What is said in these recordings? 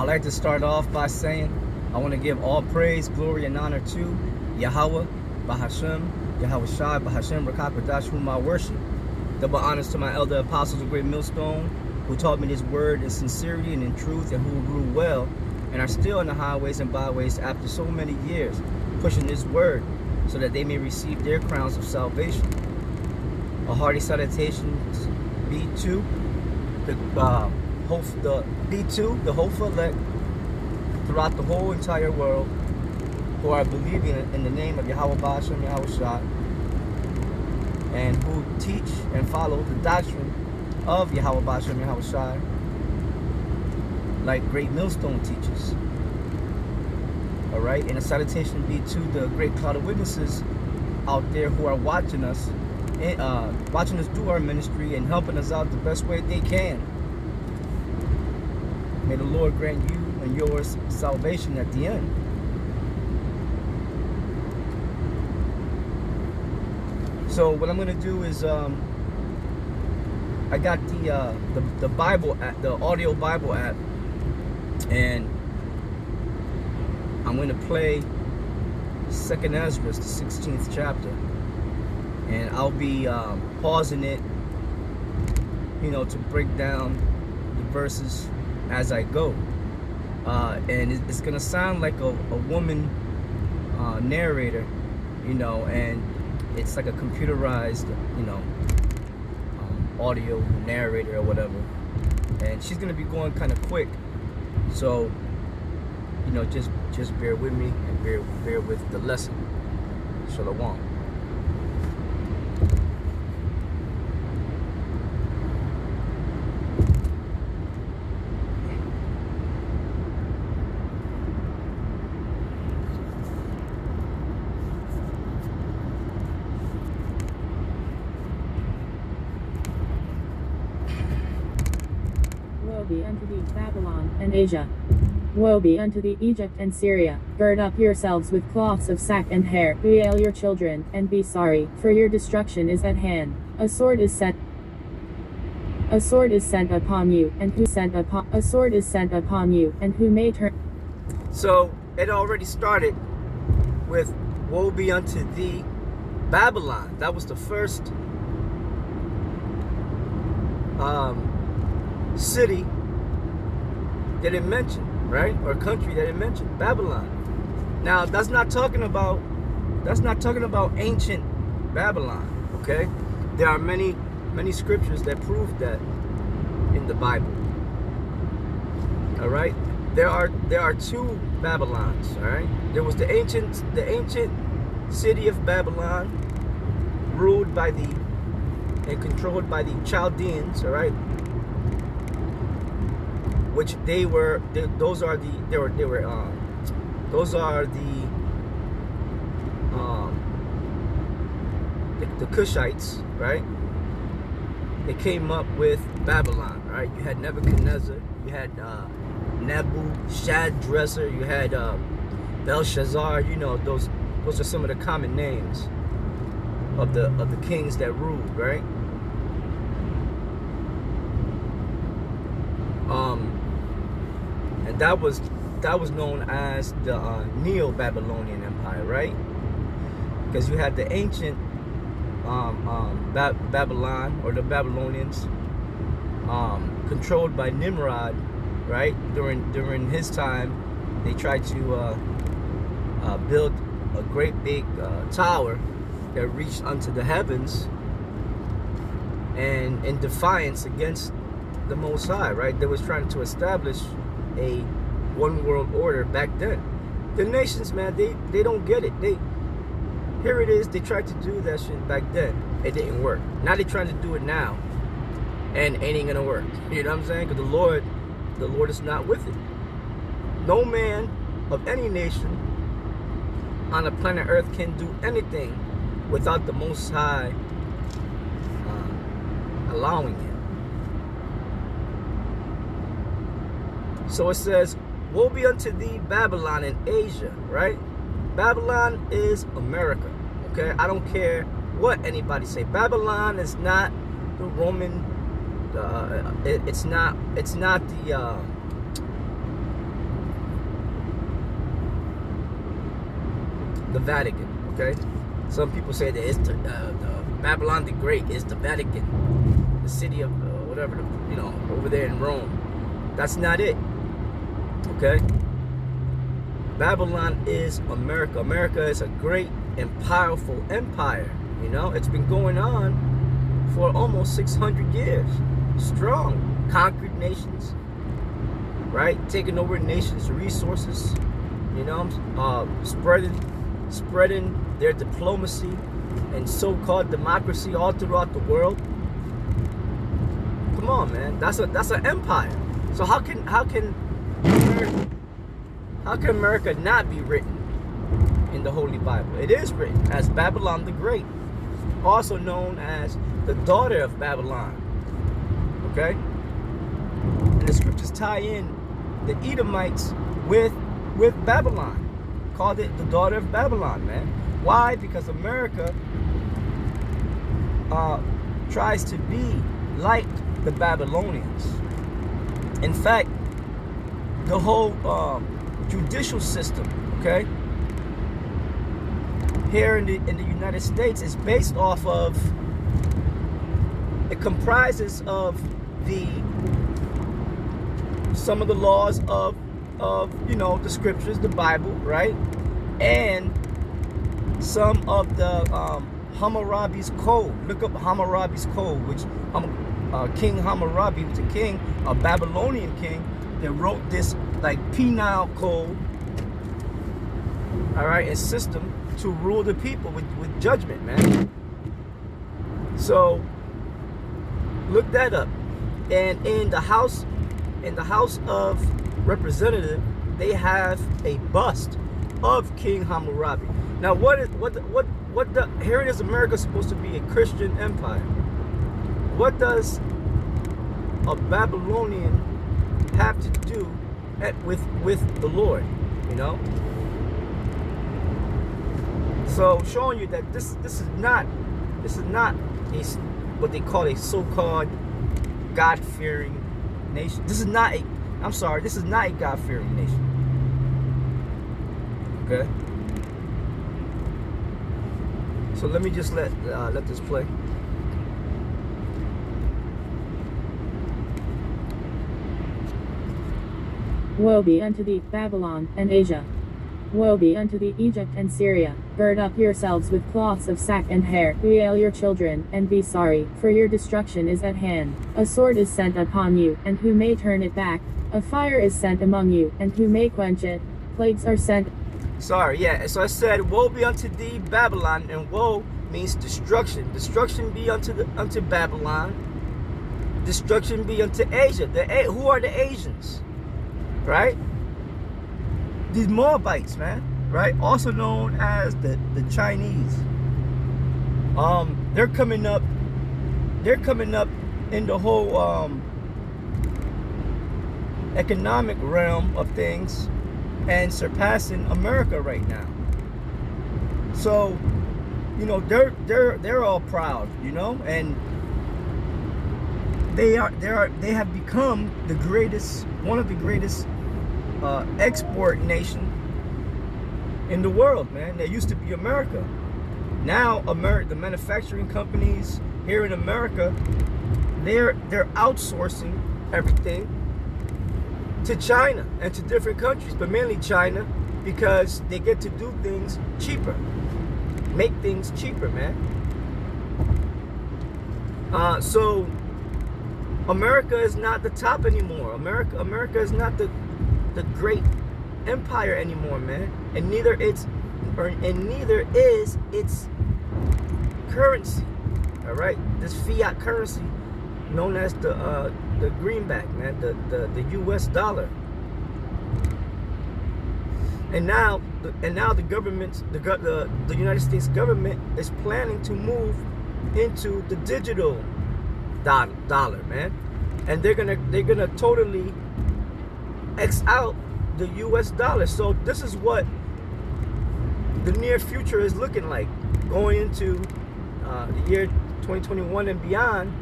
I'd like to start off by saying I want to give all praise, glory, and honor to Yahweh, Bahashem, Yahweh Shai, Bahashem, Rakakadash, whom I worship. Double honors to my elder apostles of Great Millstone, who taught me this word in sincerity and in truth, and who grew well and are still in the highways and byways after so many years, pushing this word so that they may receive their crowns of salvation. A hearty salutation to the hopeful elect throughout the whole entire world who are believing in the name of Yahweh Bahashem, Yahweh Shai, and who teach and follow the doctrine of Yahweh Bahashem, Yahweh Shai, like Great Millstone teaches. Alright, and a salutation be to the great cloud of witnesses out there who are watching us do our ministry and helping us out the best way they can. May the Lord grant you and yours salvation at the end. So what I'm going to do is I got the Bible app, the audio Bible app, and I'm going to play 2nd ESDRAS, the 16th chapter, and I'll be pausing it, you know, to break down the verses as I go, and it's gonna sound like a woman narrator, you know, and it's like a computerized, you know, audio narrator or whatever, and she's gonna be going kind of quick, so you know, just bear with me and bear with the lesson. Shalom. Woe be unto thee, Babylon, and Asia. Woe be unto thee, Egypt and Syria. Gird up yourselves with cloths of sack and hair, bewail your children, and be sorry, for your destruction is at hand. A sword is sent upon you, and who sent upon a sword is sent upon you, and who may turn. So it already started with woe be unto thee, Babylon. That was the first city that it mentioned, right? Or country that it mentioned, Babylon. Now that's not talking about ancient Babylon, okay? There are many scriptures that prove that in the Bible. All right? There are two Babylons, all right? There was the ancient city of Babylon, ruled by and controlled by the Chaldeans, all right? Which those are the Cushites, right? They came up with Babylon, right? You had Nebuchadnezzar, you had Nebuchadnezzar, you had Belshazzar. You know, those are some of the common names of the kings that ruled, right? And that was known as the Neo-Babylonian Empire, right? Because you had the ancient Babylon, or the Babylonians, controlled by Nimrod, right? During his time, they tried to build a great big tower that reached unto the heavens, and in defiance against the Most High, right? They was trying to establish a one world order back then. The nations, man, they don't get it. Here it is, they tried to do that shit back then. It didn't work. Now they're trying to do it now, and it ain't gonna work. You know what I'm saying? Because the Lord is not with it. No man of any nation on the planet Earth can do anything without the Most High allowing it. So it says, woe be unto thee, Babylon and Asia, right? Babylon is America, okay? I don't care what anybody say. Babylon is not the Roman, it's not the the Vatican. Okay, some people say that it's the Babylon the Great is the Vatican, the city of whatever, you know, over there in Rome. That's not it. Okay, Babylon is America. America is a great and powerful empire. You know, it's been going on for almost 600 years, strong, conquered nations, right? Taking over nations' resources, you know, spreading their diplomacy and so-called democracy all throughout the world. Come on, man, that's an empire. So how can America not be written in the Holy Bible? It is written as Babylon the Great, also known as the daughter of Babylon. Okay, and the scriptures tie in the Edomites with Babylon, called it the daughter of Babylon, man. Why? Because America tries to be like the Babylonians. In fact, the whole judicial system, okay, here in the United States is based off of, it comprises of some of the laws of you know, the scriptures, the Bible, right? And some of the Hammurabi's code. Look up Hammurabi's code, which King Hammurabi was a king, a Babylonian king, that wrote this like penal code, all right, and system to rule the people with judgment, man. So look that up. And in the House of Representatives, they have a bust of King Hammurabi. Now, here it is, America is supposed to be a Christian empire. What does a Babylonian have to do with the Lord, you know? So showing you that this is not what they call a so-called God-fearing nation. This is not a God-fearing nation. Okay. So let me just let this play. Woe be unto thee, Babylon, and Asia. Woe be unto thee, Egypt and Syria. Gird up yourselves with cloths of sack and hair, bewail your children, and be sorry, for your destruction is at hand. A sword is sent upon you, and who may turn it back? A fire is sent among you, and who may quench it? Plagues are sent. Sorry, yeah. So I said, woe be unto thee, Babylon, and woe means destruction. Destruction be unto Babylon. Destruction be unto Asia. Who are the Asians? Right? These Moabites, man. Right? Also known as the Chinese. They're coming up in the whole economic realm of things and surpassing America right now. So, you know, they're all proud, you know, and they have become one of the greatest export nation in the world, man. They used to be America. Now the manufacturing companies here in America, they're outsourcing everything to China and to different countries, but mainly China, because they get to do things cheaper, make things cheaper, man. So America is not the top anymore. America is not the great empire anymore, man. And neither is its currency. All right, this fiat currency known as the greenback, man, the U.S. dollar. And now the government, the United States government is planning to move into the digital dollar, man, and they're gonna totally X out the U.S. dollar. So this is what the near future is looking like, going into the year 2021 and beyond.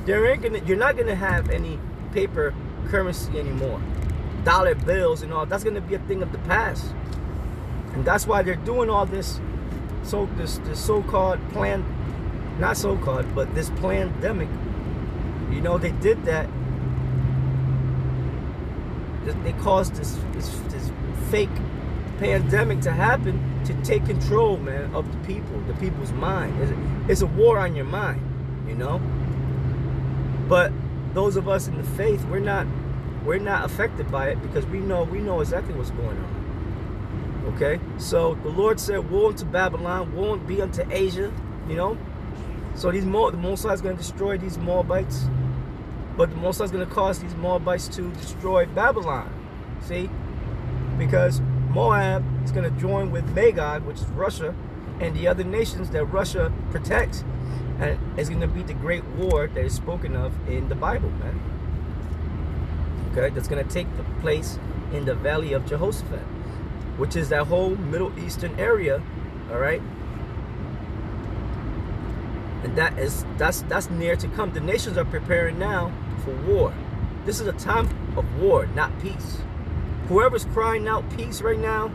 You're not gonna have any paper currency anymore, dollar bills and all. That's gonna be a thing of the past. And that's why they're doing all this. So this so-called plan, not so-called, but this pandemic. You know, they did that. They caused this fake pandemic to happen to take control, man, of the people's mind. It's a war on your mind, you know. But those of us in the faith, we're not affected by it because we know exactly what's going on. Okay, so the Lord said, "Woe unto Babylon, woe be unto Asia," you know. So the Most High is going to destroy these Moabites, but the Most High is going to cause these Moabites to destroy Babylon. See, because Moab is going to join with Magog, which is Russia, and the other nations that Russia protects, and it's going to be the great war that is spoken of in the Bible, man. Okay, that's going to take place in the Valley of Jehoshaphat, which is that whole Middle Eastern area, all right? And that's near to come. The nations are preparing now for war. This is a time of war, not peace. Whoever's crying out peace right now,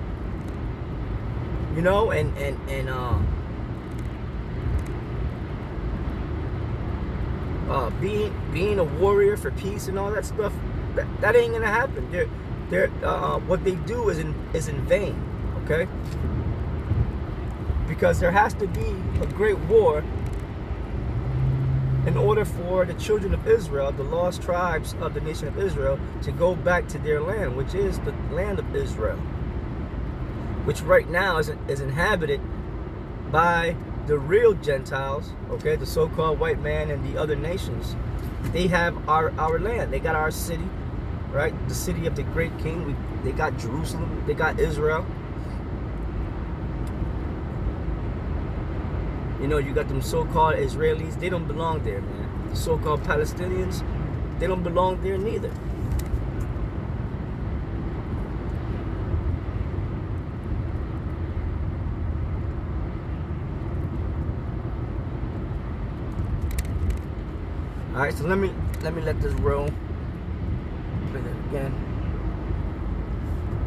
you know, and being a warrior for peace and all that stuff, that ain't gonna happen. What they do is in vain, okay? Because there has to be a great war in order for the children of Israel, the lost tribes of the nation of Israel, to go back to their land, which is the land of Israel, which right now is inhabited by the real Gentiles, okay, the so-called white man and the other nations. They have our land. They got our city, right? The city of the great king. They got Jerusalem. They got Israel. You know, you got them so-called Israelis. They don't belong there, man. The so-called Palestinians, they don't belong there neither. All right, so let me let this roll. Play that again.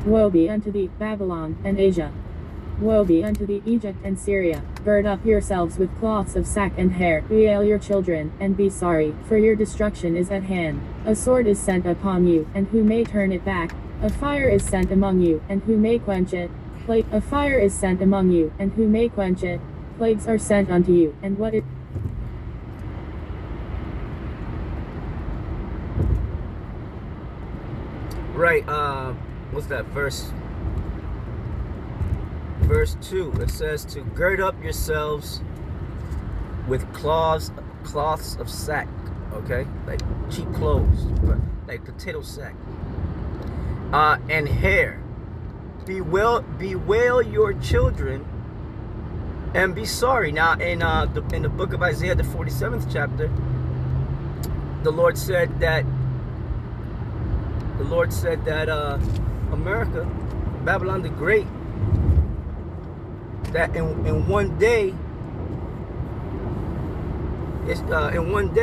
Woe be unto thee, Babylon, and Asia. Woe be unto thee, Egypt and Syria. Gird up yourselves with cloths of sack and hair, bewail your children, and be sorry, for your destruction is at hand. A sword is sent upon you, and who may turn it back? A fire is sent among you, and who may quench it? A fire is sent among you, and who may quench it? Plagues are sent unto you, and what is... Right, what's that verse? Verse 2, it says to gird up yourselves with cloths of sack, okay? Like cheap clothes, like potato sack. And hair. Bewail your children and be sorry. Now, in the book of Isaiah, the 47th chapter, the Lord said that America, Babylon the Great, that in one day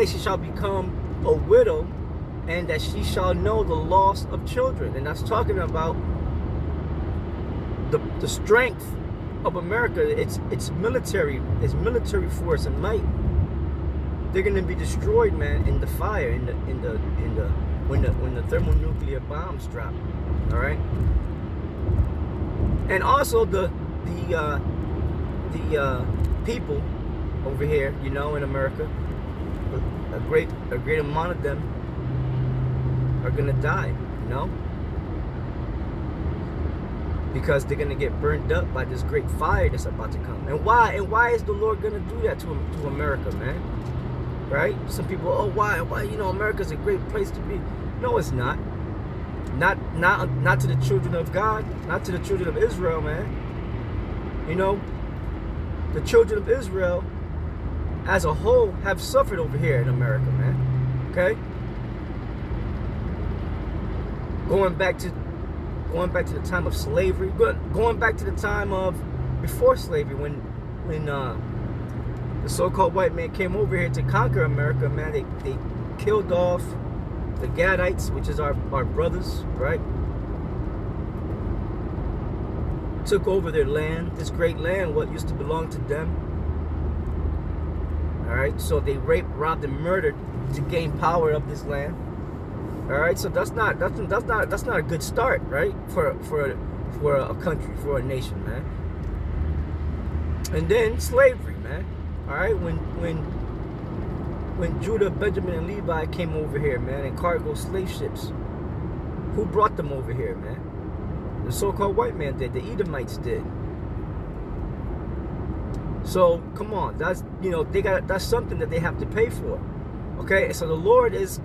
she shall become a widow, and that she shall know the loss of children. And that's talking about the strength of America. It's military force and might. They're gonna be destroyed, man, in the fire, when the thermonuclear bombs drop. All right. And also the people over here, you know, in America, a great amount of them are gonna die, you know, because they're gonna get burned up by this great fire that's about to come. And why is the Lord gonna do that to America, man? Right? Some people, oh, why, you know, America's a great place to be. No, it's not. Not to the children of God, not to the children of Israel, man. You know, the children of Israel as a whole have suffered over here in America, man. Okay? Going back to the time of slavery, going back to the time of before slavery, when the so-called white man came over here to conquer America, man. They killed off the Gadites, which is our brothers, right? took over their land, this great land, what used to belong to them. All right, so they raped, robbed, and murdered to gain power of this land. All right, so that's not a good start, right? For a country, for a nation, man. And then slavery, man. All right, when Judah, Benjamin, and Levi came over here, man, in cargo slave ships, who brought them over here, man? The so-called white man did. The Edomites did. So come on, that's, you know, that's something that they have to pay for. Okay, so the Lord is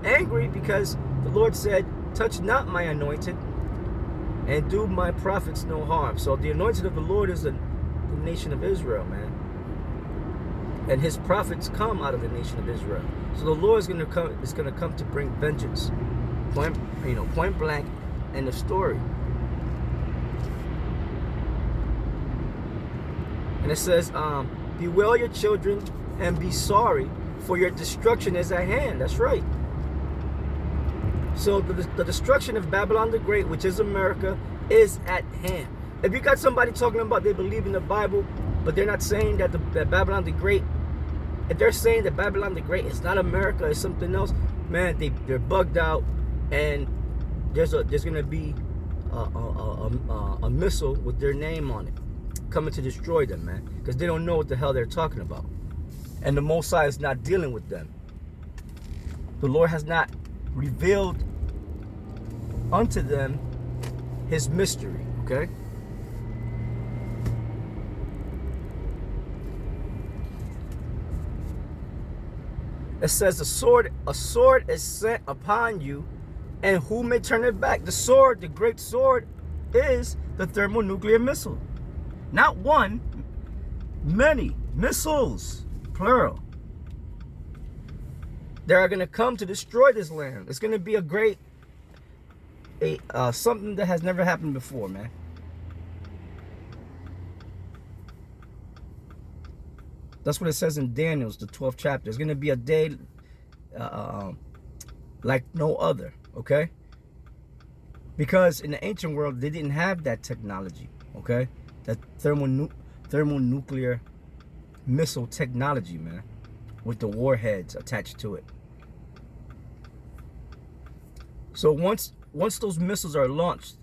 angry because the Lord said, "Touch not my anointed, and do my prophets no harm." So the anointed of the Lord is the nation of Israel, man. And his prophets come out of the nation of Israel. So the Lord is gonna come to bring vengeance. Point blank, end of story. And it says, bewail your children and be sorry, for your destruction is at hand. That's right. So the destruction of Babylon the Great, which is America, is at hand. If you got somebody talking about they believe in the Bible, but they're not saying that that Babylon the Great, if they're saying that Babylon the Great is not America, it's something else, man, they're bugged out, and there's gonna be a missile with their name on it coming to destroy them, man, because they don't know what the hell they're talking about, and the Most High is not dealing with them. The Lord has not revealed unto them his mystery. Okay. It says a sword is sent upon you, and who may turn it back? The sword, the great sword, is the thermonuclear missile. Not one, many missiles, plural. They are going to come to destroy this land. It's going to be a great, something that has never happened before, man. That's what it says in Daniel's, the 12th chapter. It's going to be a day like no other, okay? Because in the ancient world, they didn't have that technology, okay? That thermonuclear missile technology, man, with the warheads attached to it. So once those missiles are launched,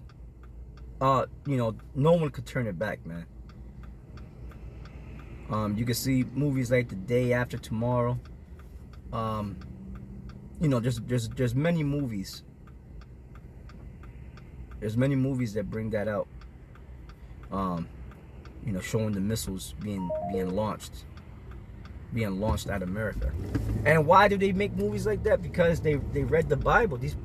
you know, no one could turn it back, man. You can see movies like The Day After Tomorrow. You know, there's many movies. There's many movies that bring that out. You know, showing the missiles being launched at America. And why do they make movies like that? Because they read the Bible. These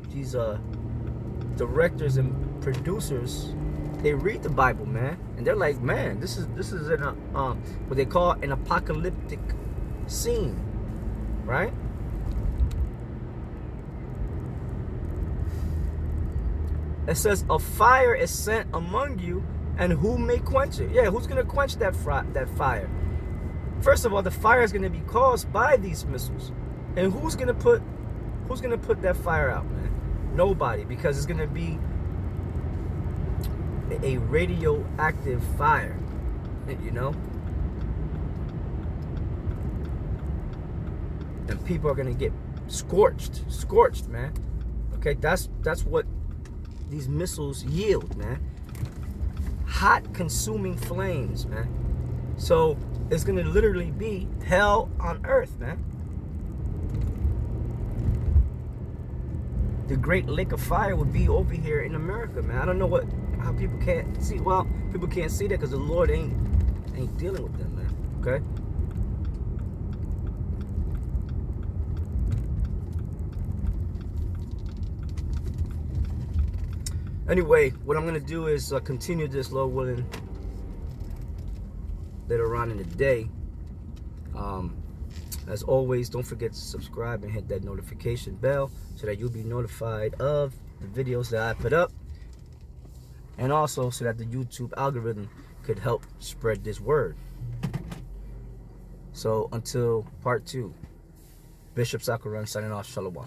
directors and producers, they read the Bible, man, and they're like, man, this is what they call an apocalyptic scene, right? It says a fire is sent among you, and who may quench it? Yeah, who's gonna quench that fire? First of all, the fire is gonna be caused by these missiles, and who's gonna put that fire out, man? Nobody, because it's gonna be a radioactive fire, you know, and people are gonna get scorched, man. Okay, that's what these missiles yield, man. Hot, consuming flames, man. So it's gonna literally be hell on earth, man. The Great Lake of Fire would be over here in America, man. I don't know how people can't see. Well, people can't see that because the Lord ain't dealing with them, man. Okay. Anyway, what I'm gonna do is continue this, Lord willing, later on in the day. As always, don't forget to subscribe and hit that notification bell so that you'll be notified of the videos that I put up, and also so that the YouTube algorithm could help spread this word. So until part 2, Bishop Sakuran signing off. Shalom.